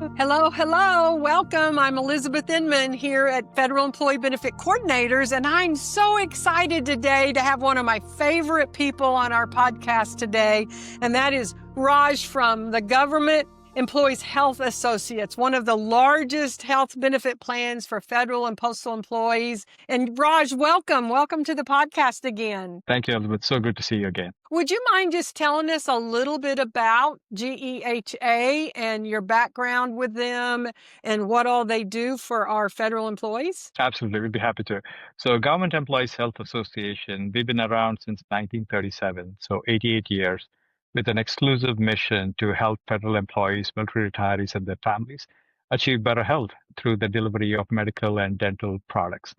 Hello, hello. Welcome. I'm Elizabeth Inman here at Federal Employee Benefit Coordinators, and I'm so excited today to have one of my favorite people on our podcast today, and that is Raj from the Government Employees Health Associates, one of the largest health benefit plans for federal and postal employees. And Raj, welcome. Welcome to the podcast again. Thank you, Elizabeth. So good to see you again. Would you mind just telling us a little bit about G.E.H.A. and your background with them and what all they do for our federal employees? Absolutely. We'd be happy to. So Government Employees Health Association, we've been around since 1937, so 88 years, with an exclusive mission to help federal employees, military retirees, and their families achieve better health through the delivery of medical and dental products.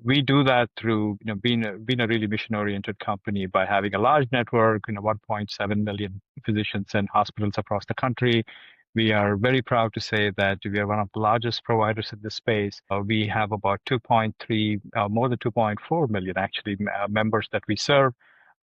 We do that through being a really mission-oriented company by having a large network, 1.7 million physicians and hospitals across the country. We are very proud to say that we are one of the largest providers in this space. We have about 2.3, more than 2.4 million actually members that we serve.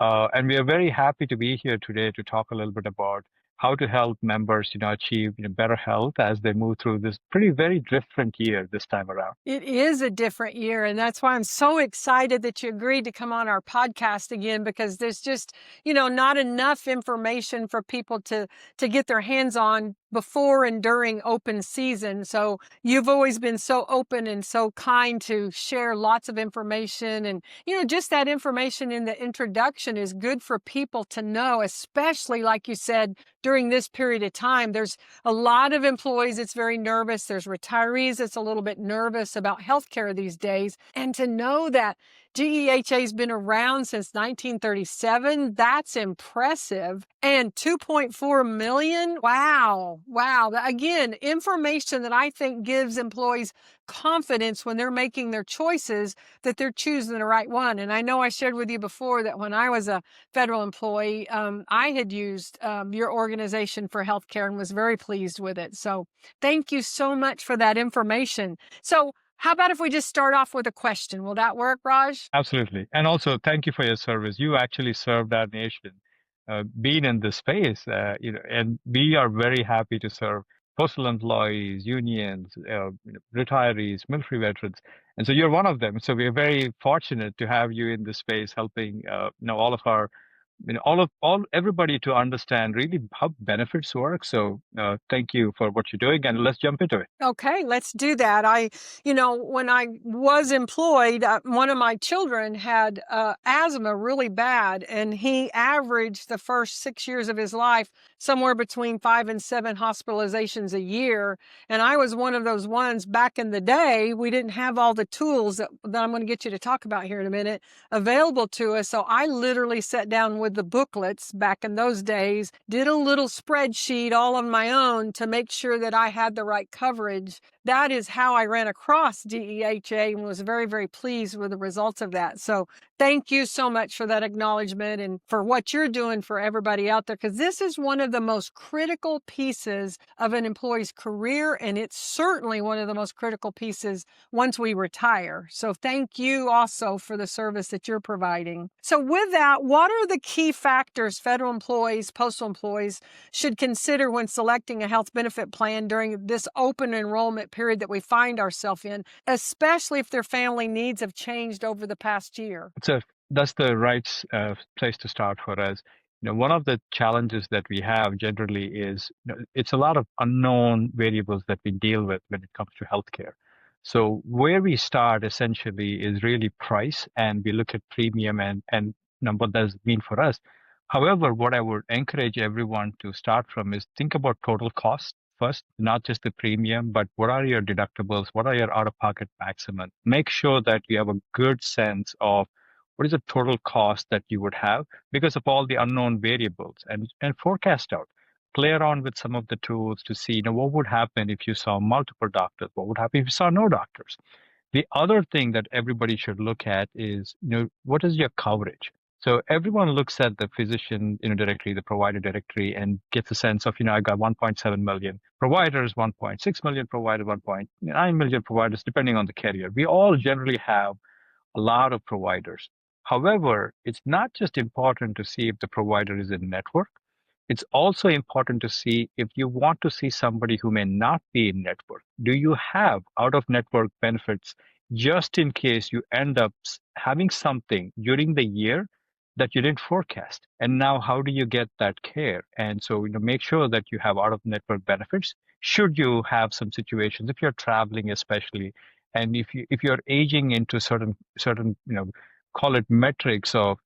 And we are very happy to be here today to talk a little bit about how to help members, achieve better health as they move through this very different year this time around. It is a different year, and that's why I'm so excited that you agreed to come on our podcast again, because there's just, not enough information for people to get their hands on before and during open season. So you've always been so open and so kind to share lots of information. And, just that information in the introduction is good for people to know, especially like you said, during this period of time. There's a lot of employees that's very nervous. There's retirees that's a little bit nervous about healthcare these days. And to know that G.E.H.A. has been around since 1937. That's impressive. And 2.4 million. Wow. Again, information that I think gives employees confidence when they're making their choices that they're choosing the right one. And I know I shared with you before that when I was a federal employee, I had used your organization for healthcare and was very pleased with it. So thank you so much for that information. So how about if we just start off with a question? Will that work, Raj? Absolutely. And also, thank you for your service. You actually served our nation, being in this space, and we are very happy to serve postal employees, unions, retirees, military veterans. And so you're one of them. So we're very fortunate to have you in this space helping, all of our everybody to understand really how benefits work. So thank you for what you're doing, and let's jump into it. Okay, let's do that. When I was employed, one of my children had asthma really bad, and he averaged the first 6 years of his life somewhere between 5 and 7 hospitalizations a year. And I was one of those ones back in the day. We didn't have all the tools that I'm going to get you to talk about here in a minute available to us. So I literally sat down with the booklets back in those days, did a little spreadsheet all on my own to make sure that I had the right coverage. That is how I ran across G.E.H.A. and was very, very pleased with the results of that. So thank you so much for that acknowledgement and for what you're doing for everybody out there, because this is one of the most critical pieces of an employee's career, and it's certainly one of the most critical pieces once we retire. So thank you also for the service that you're providing. So with that, what are the key factors federal employees, postal employees should consider when selecting a health benefit plan during this open enrollment period that we find ourselves in, especially if their family needs have changed over the past year? So that's the right place to start for us. One of the challenges that we have generally is it's a lot of unknown variables that we deal with when it comes to healthcare. So where we start essentially is really price, and we look at premium and what does it mean for us. However, what I would encourage everyone to start from is think about total cost first, not just the premium, but what are your deductibles? What are your out-of-pocket maximum? Make sure that you have a good sense of what is the total cost that you would have because of all the unknown variables, and forecast out. Play around with some of the tools to see, what would happen if you saw multiple doctors? What would happen if you saw no doctors? The other thing that everybody should look at is, what is your coverage? So everyone looks at the physician, directory, the provider directory, and gets a sense of, I got 1.7 million providers, 1.6 million providers, 1.9 million providers, depending on the carrier. We all generally have a lot of providers. However, it's not just important to see if the provider is in network. It's also important to see if you want to see somebody who may not be in network. Do you have out of network benefits just in case you end up having something during the year that you didn't forecast? And now how do you get that care? And so, make sure that you have out of network benefits. Should you have some situations, if you're traveling especially, and if you're aging into certain call it metrics of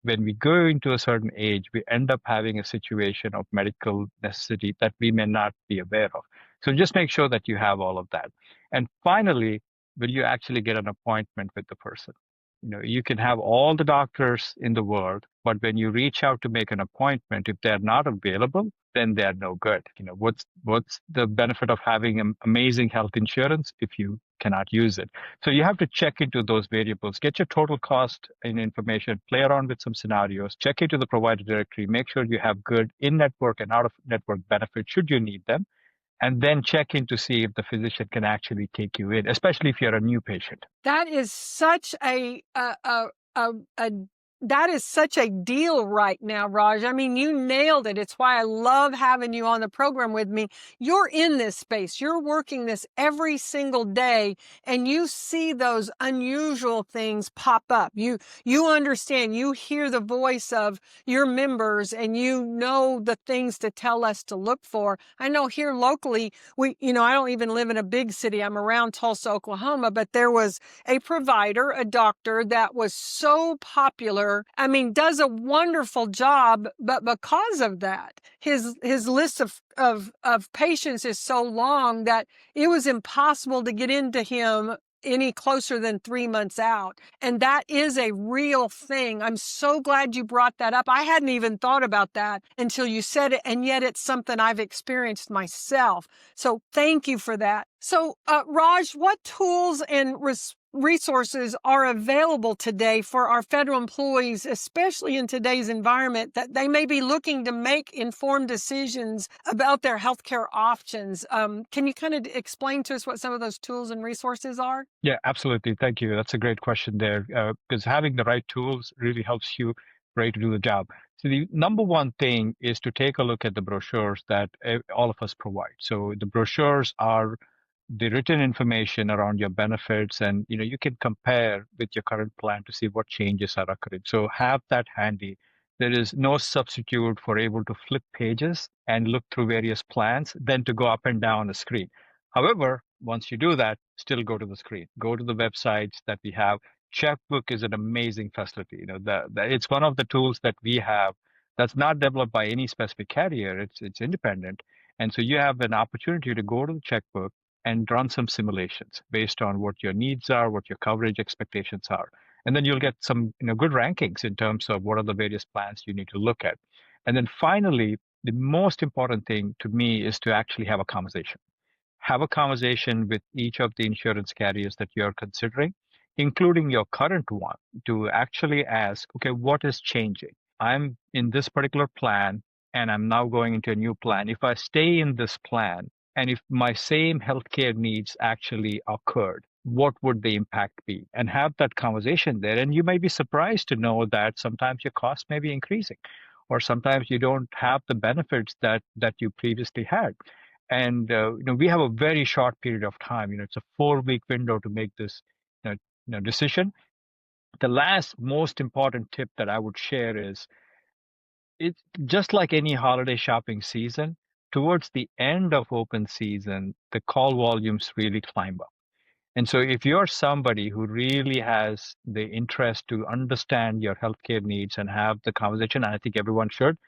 when we go into a certain age, we end up having a situation of medical necessity that we may not be aware of. So just make sure that you have all of that. And finally, will you actually get an appointment with the person? You can have all the doctors in the world, but when you reach out to make an appointment, if they're not available, then they're no good. What's the benefit of having amazing health insurance if you cannot use it? So you have to check into those variables, get your total cost and information, play around with some scenarios, check into the provider directory, make sure you have good in-network and out-of-network benefits should you need them, and then check in to see if the physician can actually take you in, especially if you're a new patient. That is such a that is such a deal right now, Raj. I mean, you nailed it. It's why I love having you on the program with me. You're in this space. You're working this every single day, and you see those unusual things pop up. You understand. You hear the voice of your members, and you know the things to tell us to look for. I know here locally, I don't even live in a big city. I'm around Tulsa, Oklahoma, but there was a provider, a doctor that was so popular. I mean, does a wonderful job, but because of that, his list of patients is so long that it was impossible to get into him any closer than 3 months out. And that is a real thing. I'm so glad you brought that up. I hadn't even thought about that until you said it. And yet it's something I've experienced myself. So thank you for that. So, Raj, what tools and resources are available today for our federal employees, especially in today's environment, that they may be looking to make informed decisions about their healthcare options? Can you kind of explain to us what some of those tools and resources are? Yeah, absolutely. Thank you. That's a great question there, because having the right tools really helps you ready to do the job. So the number one thing is to take a look at the brochures that all of us provide. So the brochures are the written information around your benefits, and you can compare with your current plan to see what changes are occurring. So have that handy. There is no substitute for able to flip pages and look through various plans than to go up and down a screen. However, once you do that, still go to the screen, go to the websites that we have. Checkbook is an amazing facility. It's one of the tools that we have that's not developed by any specific carrier. It's independent, and so you have an opportunity to go to the checkbook and run some simulations based on what your needs are, what your coverage expectations are. And then you'll get some good rankings in terms of what are the various plans you need to look at. And then finally, the most important thing to me is to actually have a conversation. Have a conversation with each of the insurance carriers that you're considering, including your current one, to actually ask, okay, what is changing? I'm in this particular plan and I'm now going into a new plan. If I stay in this plan, and if my same healthcare needs actually occurred, what would the impact be? And have that conversation there. And you may be surprised to know that sometimes your costs may be increasing, or sometimes you don't have the benefits that you previously had. And we have a very short period of time. It's a 4-week window to make this decision. The last most important tip that I would share is, it's just like any holiday shopping season. Towards the end of open season, the call volumes really climb up. And so if you're somebody who really has the interest to understand your healthcare needs and have the conversation, and I think everyone should,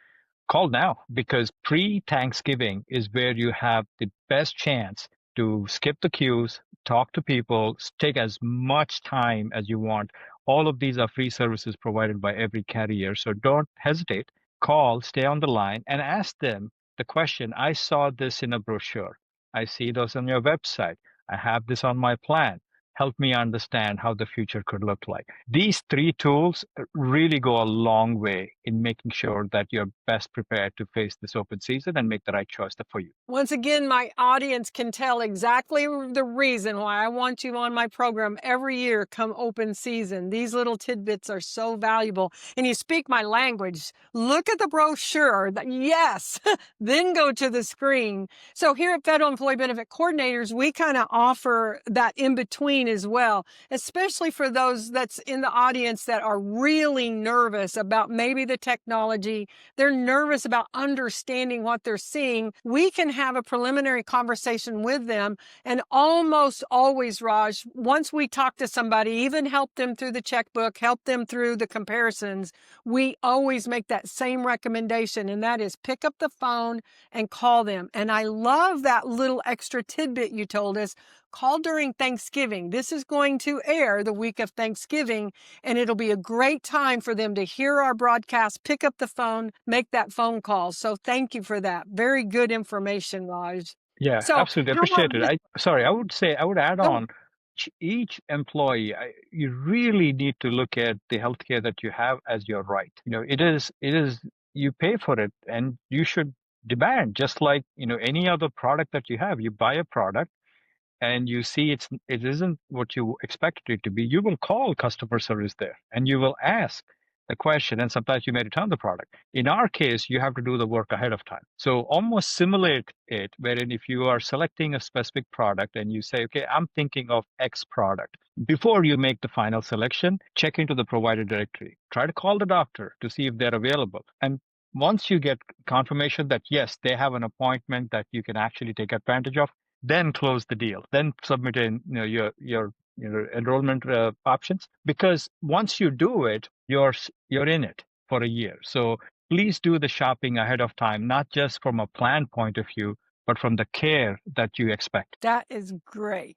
call now, because pre-Thanksgiving is where you have the best chance to skip the queues, talk to people, take as much time as you want. All of these are free services provided by every carrier. So don't hesitate. Call, stay on the line, and ask them the question. I saw this in a brochure. I see those on your website. I have this on my plan. help me understand how the future could look like. These three tools really go a long way in making sure that you're best prepared to face this open season and make the right choice for you. Once again, my audience can tell exactly the reason why I want you on my program every year come open season. These little tidbits are so valuable. And you speak my language. Look at the brochure. Yes, then go to the screen. So here at Federal Employee Benefit Coordinators, we kind of offer that in between as well, especially for those that's in the audience that are really nervous about maybe the technology. They're nervous about understanding what they're seeing. We can have a preliminary conversation with them. And almost always, Raj, once we talk to somebody, even help them through the checkbook, help them through the comparisons, we always make that same recommendation. And that is pick up the phone and call them. And I love that little extra tidbit you told us. Call during Thanksgiving. This is going to air the week of Thanksgiving, and it'll be a great time for them to hear our broadcast, pick up the phone, make that phone call. So thank you for that. Very good information, Raj. Yeah, So absolutely. how about Appreciate it. I would add no, on each employee, you really need to look at the healthcare that you have as your right. It is, you pay for it and you should demand, just like, any other product that you have. You buy a product and you see it isn't what you expected it to be, you will call customer service there and you will ask the question, and sometimes you may return the product. In our case, you have to do the work ahead of time. So almost simulate it, wherein if you are selecting a specific product and you say, okay, I'm thinking of X product. Before you make the final selection, check into the provider directory. Try to call the doctor to see if they're available. And once you get confirmation that yes, they have an appointment that you can actually take advantage of, then close the deal, then submit in your enrollment options, because once you do it, you're in it for a year. So please do the shopping ahead of time, not just from a plan point of view, but from the care that you expect. that is great.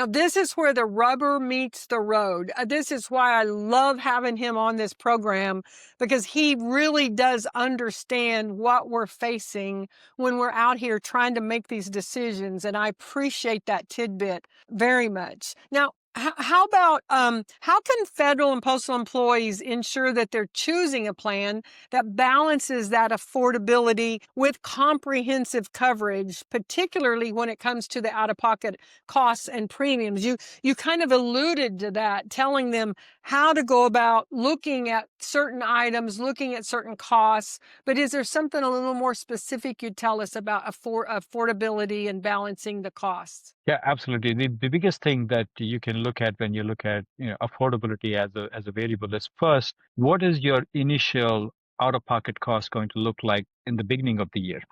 This is where the rubber meets the road. This is why I love having him on this program, because he really does understand what we're facing when we're out here trying to make these decisions. And I appreciate that tidbit very much. Now, how about how can federal and postal employees ensure that they're choosing a plan that balances that affordability with comprehensive coverage, particularly when it comes to the out-of-pocket costs and premiums? You kind of alluded to that, telling them how to go about looking at certain items, looking at certain costs. But is there something a little more specific you'd tell us about affordability and balancing the costs? Yeah, absolutely. The biggest thing that you can look at when you look at affordability as a variable is, first, what is your initial out-of-pocket cost going to look like in the beginning of the year?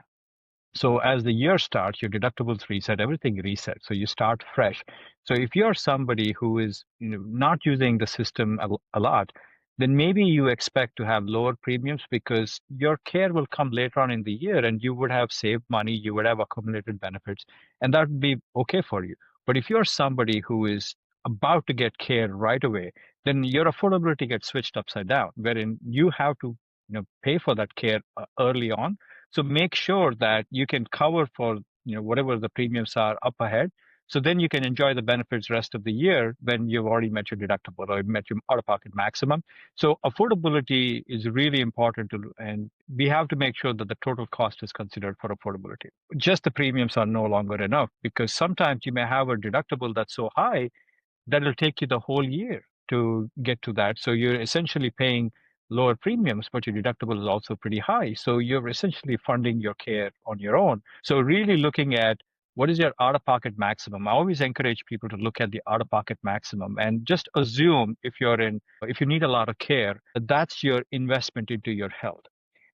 So as the year starts, your deductibles reset, everything resets. So you start fresh. So if you're somebody who is not using the system a lot, then maybe you expect to have lower premiums because your care will come later on in the year and you would have saved money, you would have accumulated benefits, and that would be okay for you. But if you're somebody who is about to get care right away, then your affordability gets switched upside down, wherein you have to pay for that care early on. So make sure that you can cover for whatever the premiums are up ahead. So then you can enjoy the benefits rest of the year when you've already met your deductible or met your out-of-pocket maximum. So affordability is really important and we have to make sure that the total cost is considered for affordability. Just the premiums are no longer enough, because sometimes you may have a deductible that's so high that will take you the whole year to get to that. So you're essentially paying lower premiums, but your deductible is also pretty high. So you're essentially funding your care on your own. So really looking at what is your out-of-pocket maximum. I always encourage people to look at the out-of-pocket maximum and just assume if you need a lot of care, that's your investment into your health.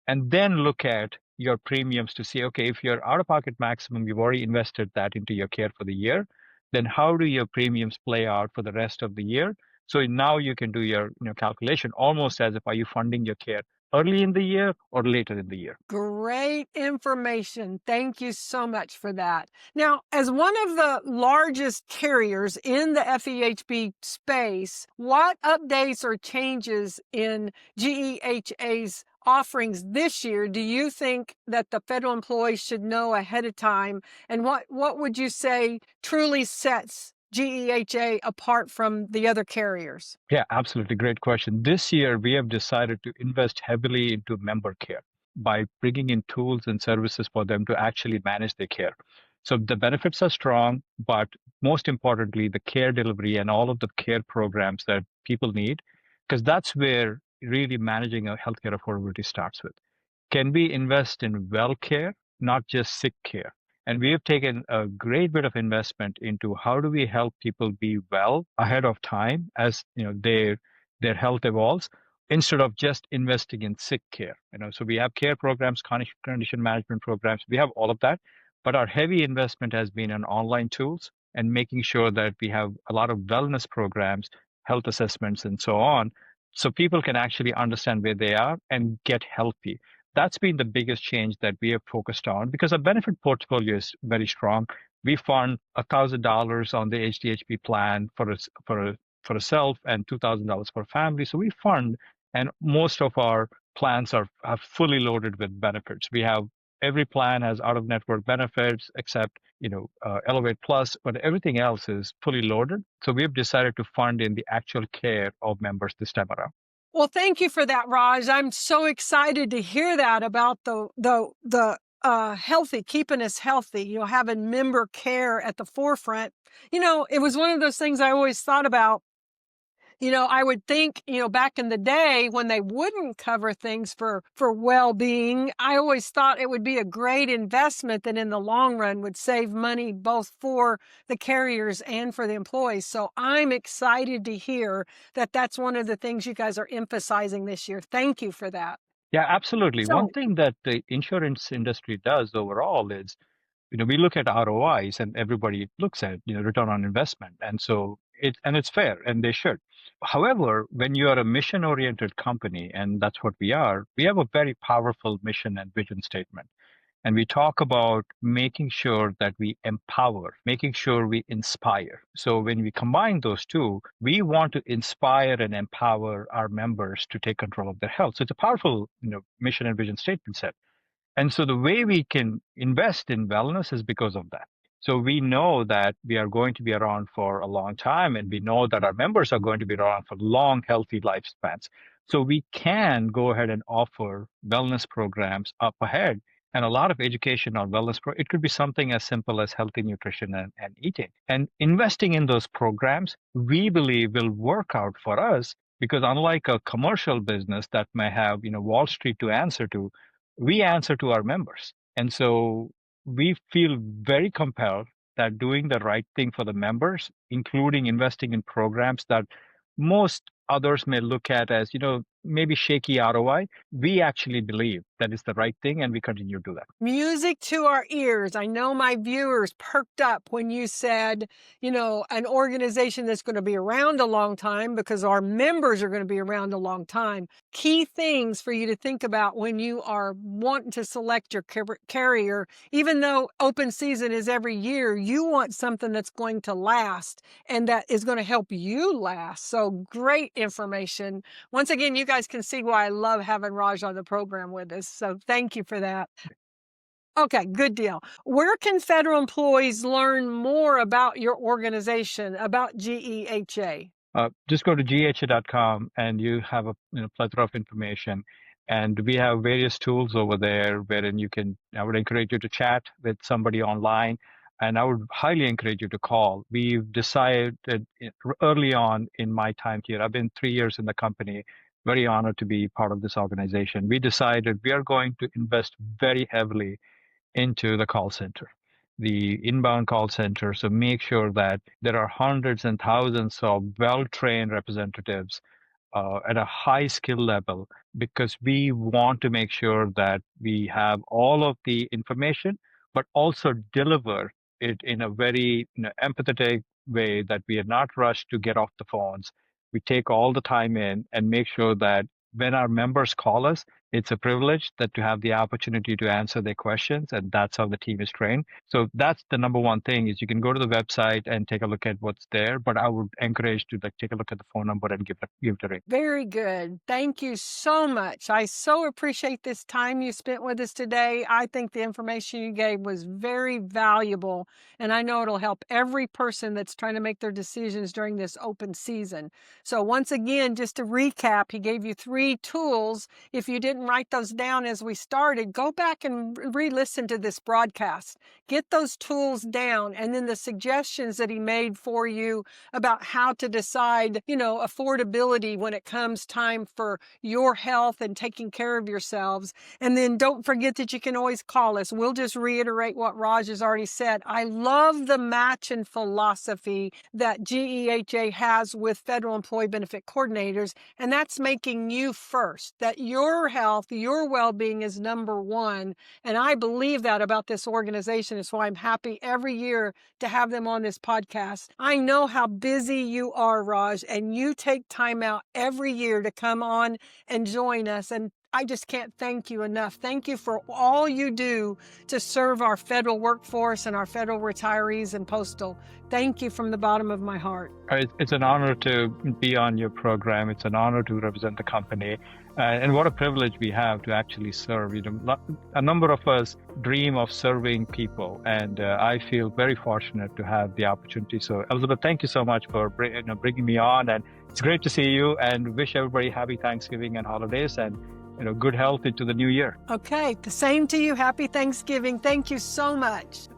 And then look at your premiums to see, okay, if your out-of-pocket maximum, you've already invested that into your care for the year, then how do your premiums play out for the rest of the year? So now you can do your calculation almost as if, are you funding your care early in the year or later in the year? Great information. Thank you so much for that. Now, as one of the largest carriers in the FEHB space, what updates or changes in GEHA's offerings this year do you think that the federal employees should know ahead of time? And what would you say truly sets GEHA apart from the other carriers? Yeah, absolutely. Great question. This year, we have decided to invest heavily into member care by bringing in tools and services for them to actually manage their care. So the benefits are strong, but most importantly, the care delivery and all of the care programs that people need, because that's where really managing a healthcare affordability starts with. Can we invest in well care, not just sick care? And we have taken a great bit of investment into how do we help people be well ahead of time as their health evolves, instead of just investing in sick care. So we have care programs, condition management programs, we have all of that, but our heavy investment has been in online tools and making sure that we have a lot of wellness programs, health assessments, and so on, so people can actually understand where they are and get healthy. That's been the biggest change that we have focused on because our benefit portfolio is very strong. We fund $1,000 on the HDHP plan for a self and $2,000 for a family. So we fund, and most of our plans are fully loaded with benefits. We have every plan has out of network benefits except Elevate Plus, but everything else is fully loaded. So we have decided to fund in the actual care of members this time around. Well, thank you for that, Raj. I'm so excited to hear that about the healthy, keeping us healthy, having member care at the forefront. It was one of those things I always thought about. I would think, back in the day when they wouldn't cover things for well-being, I always thought it would be a great investment that in the long run would save money both for the carriers and for the employees. So I'm excited to hear that that's one of the things you guys are emphasizing this year. Thank you for that. Yeah, absolutely. One So thing that the insurance industry does overall is, we look at ROIs and everybody looks at, return on investment. And it's fair and they should. However, when you are a mission oriented company, and that's what we are, we have a very powerful mission and vision statement. And we talk about making sure that we empower, making sure we inspire. So when we combine those two, we want to inspire and empower our members to take control of their health. So it's a powerful, mission and vision statement set. And so the way we can invest in wellness is because of that. So we know that we are going to be around for a long time, and we know that our members are going to be around for long, healthy lifespans. So we can go ahead and offer wellness programs up ahead and a lot of education on wellness. It could be something as simple as healthy nutrition and eating. And investing in those programs, we believe will work out for us because unlike a commercial business that may have, Wall Street to answer to, we answer to our members. And so we feel very compelled that doing the right thing for the members, including investing in programs that most others may look at as, maybe shaky ROI, we actually believe that is the right thing and we continue to do that. music to our ears. I know my viewers perked up when you said, an organization that's going to be around a long time because our members are going to be around a long time. Key things for you to think about when you are wanting to select your carrier. Even though open season is every year, you want something that's going to last and that is going to help you last. So great information. Once again, you guys can see why I love having Raj on the program with us. So thank you for that. Okay, good deal. Where can federal employees learn more about your organization, about GEHA? Just go to gha.com and you have a plethora of information. And we have various tools over there wherein I would encourage you to chat with somebody online. And I would highly encourage you to call. We've decided early on in my time here, I've been 3 years in the company, very honored to be part of this organization. We decided we are going to invest very heavily into the call center, the inbound call center. So make sure that there are hundreds and thousands of well-trained representatives at a high skill level, because we want to make sure that we have all of the information, but also deliver it in a very empathetic way that we are not rushed to get off the phones. We take all the time in and make sure that when our members call us, It's a privilege that to have the opportunity to answer their questions, and that's how the team is trained. So that's the number one thing is you can go to the website and take a look at what's there, but I would encourage to take a look at the phone number and give it a ring. Very good. Thank you so much. I so appreciate this time you spent with us today. I think the information you gave was very valuable, and I know it'll help every person that's trying to make their decisions during this open season. So once again, just to recap, he gave you 3 tools. If you didn't write those down as we started, go back and re-listen to this broadcast. Get those tools down, and then the suggestions that he made for you about how to decide, affordability when it comes time for your health and taking care of yourselves. And then don't forget that you can always call us. We'll just reiterate what Raj has already said. I love the matching philosophy that GEHA has with federal employee benefit coordinators, and that's making you first, that your health, your well-being is number one. And I believe that about this organization. That's why I'm happy every year to have them on this podcast. I know how busy you are, Raj, and you take time out every year to come on and join us. And I just can't thank you enough. Thank you for all you do to serve our federal workforce and our federal retirees and Postal. Thank you from the bottom of my heart. It's an honor to be on your program. It's an honor to represent the company. And what a privilege we have to actually serve. A number of us dream of serving people, and I feel very fortunate to have the opportunity. So, Elizabeth, thank you so much for bringing me on, and it's great to see you. And wish everybody happy Thanksgiving and holidays, and good health into the new year. Okay, the same to you. Happy Thanksgiving. Thank you so much.